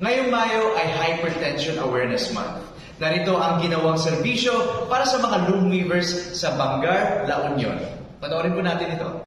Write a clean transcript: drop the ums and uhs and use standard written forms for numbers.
Ngayong Mayo ay Hypertension Awareness Month. Narito ang ginawang serbisyo para sa mga loom weavers sa Bangar, La Union. Panoorin po natin ito.